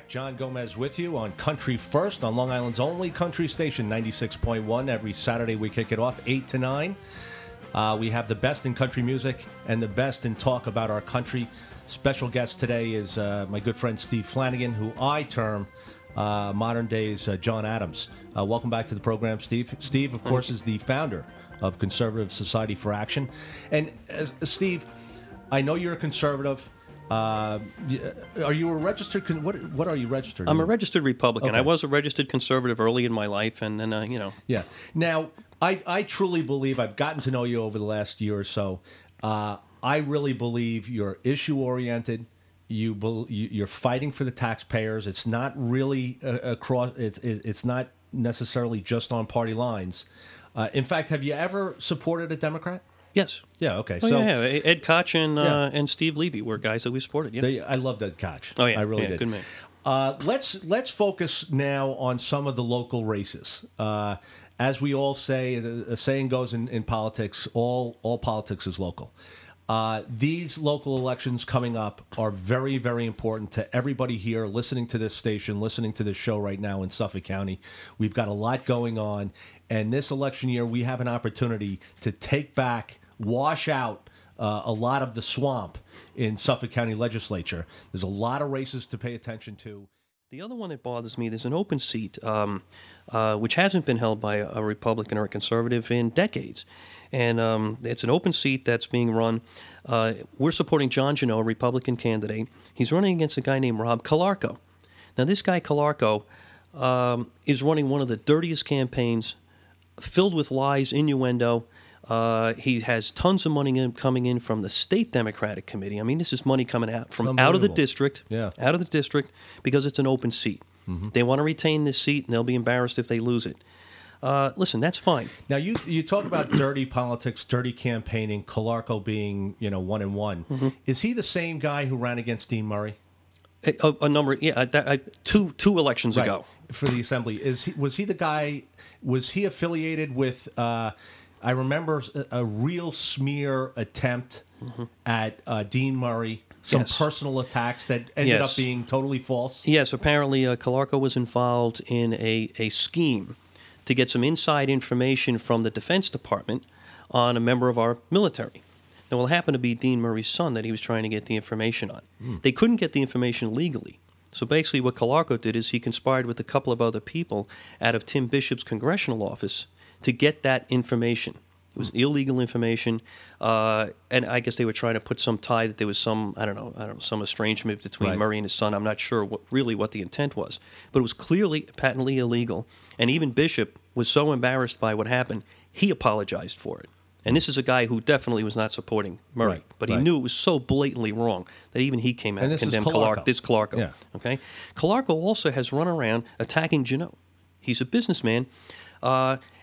back. John Gomez with you on Country First on Long Island's only country station, 96.1. Every Saturday we kick it off, 8 to 9. We have the best in country music and the best in talk about our country. Special guest today is my good friend Steve Flanagan, who I term modern day's John Adams. Welcome back to the program, Steve. Steve, of course, is the founder of Conservative Society for Action. And Steve, I know you're a conservative. Are you a registered? What are you registered? I'm a registered Republican. Okay. I was a registered conservative early in my life, and then Yeah. Now, I truly believe, I've gotten to know you over the last year or so. I really believe you're issue oriented. You're fighting for the taxpayers. It's not really across. It's not necessarily just on party lines. In fact, have you ever supported a Democrat? Yes. Yeah. Okay. Oh, so yeah. Ed Koch and Steve Levy were guys that we supported. Yeah. I loved Ed Koch. Oh yeah. I really did. Good man. Let's focus now on some of the local races. As we all say, the saying goes in politics: all politics is local. These local elections coming up are very, very important to everybody here listening to this station, listening to this show right now in Suffolk County. We've got a lot going on, and this election year we have an opportunity to take back, wash out a lot of the swamp in Suffolk County Legislature. There's a lot of races to pay attention to. The other one that bothers me, there's an open seat which hasn't been held by a Republican or a conservative in decades. And it's an open seat that's being run. We're supporting John Gionnott, a Republican candidate. He's running against a guy named Rob Calarco. Now, this guy Calarco is running one of the dirtiest campaigns, filled with lies, innuendo. He has tons of money coming in from the state Democratic Committee. I mean, this is money coming out from out of the district, out of the district, because it's an open seat. Mm-hmm. They want to retain this seat, and they'll be embarrassed if they lose it. Listen, that's fine. Now, you talk about dirty politics, dirty campaigning, Calarco being 1-1. Mm-hmm. Is he the same guy who ran against Dean Murray? A number, two elections ago for the assembly. Was he the guy? Was he affiliated with? I remember a real smear attempt at Dean Murray. Some personal attacks that ended up being totally false. Yes, apparently Calarco was involved in a scheme to get some inside information from the Defense Department on a member of our military. Now, it happened to be Dean Murray's son that he was trying to get the information on. They couldn't get the information legally. So basically what Calarco did is he conspired with a couple of other people out of Tim Bishop's congressional office to get that information. It was illegal information, and I guess they were trying to put some tie that there was some, I don't know, some estrangement between Murray and his son. I'm not sure what the intent was. But it was clearly, patently illegal, and even Bishop was so embarrassed by what happened, he apologized for it. And this is a guy who definitely was not supporting Murray, but he knew it was so blatantly wrong that even he came out and condemned Calarco. This Calarco. Yeah. Okay? Calarco also has run around attacking Gionnott. He's a businessman.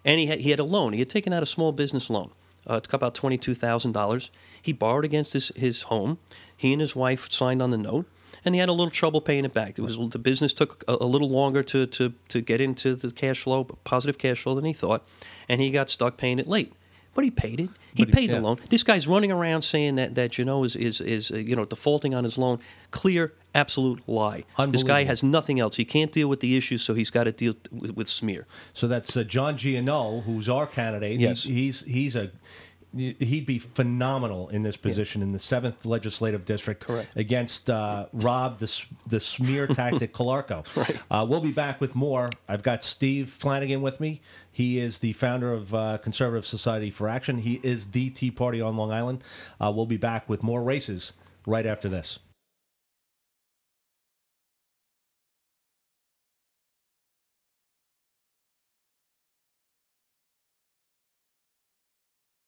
And he had a loan. He had taken out a small business loan. It's about $22,000. He borrowed against his home. He and his wife signed on the note, and he had a little trouble paying it back. The business took a little longer to get into the cash flow, positive cash flow than he thought, and he got stuck paying it late. But he paid it. He paid the loan. This guy's running around saying that Gionnott is defaulting on his loan. Clear, absolute lie. This guy has nothing else. He can't deal with the issues, so he's got to deal with smear. So that's John Gionnott, who's our candidate. Yes. He'd be phenomenal in this position in the 7th Legislative District. Correct. Against Rob, the smear tactic Calarco. Right. We'll be back with more. I've got Steve Flanagan with me. He is the founder of Conservative Society for Action. He is the Tea Party on Long Island. We'll be back with more races right after this.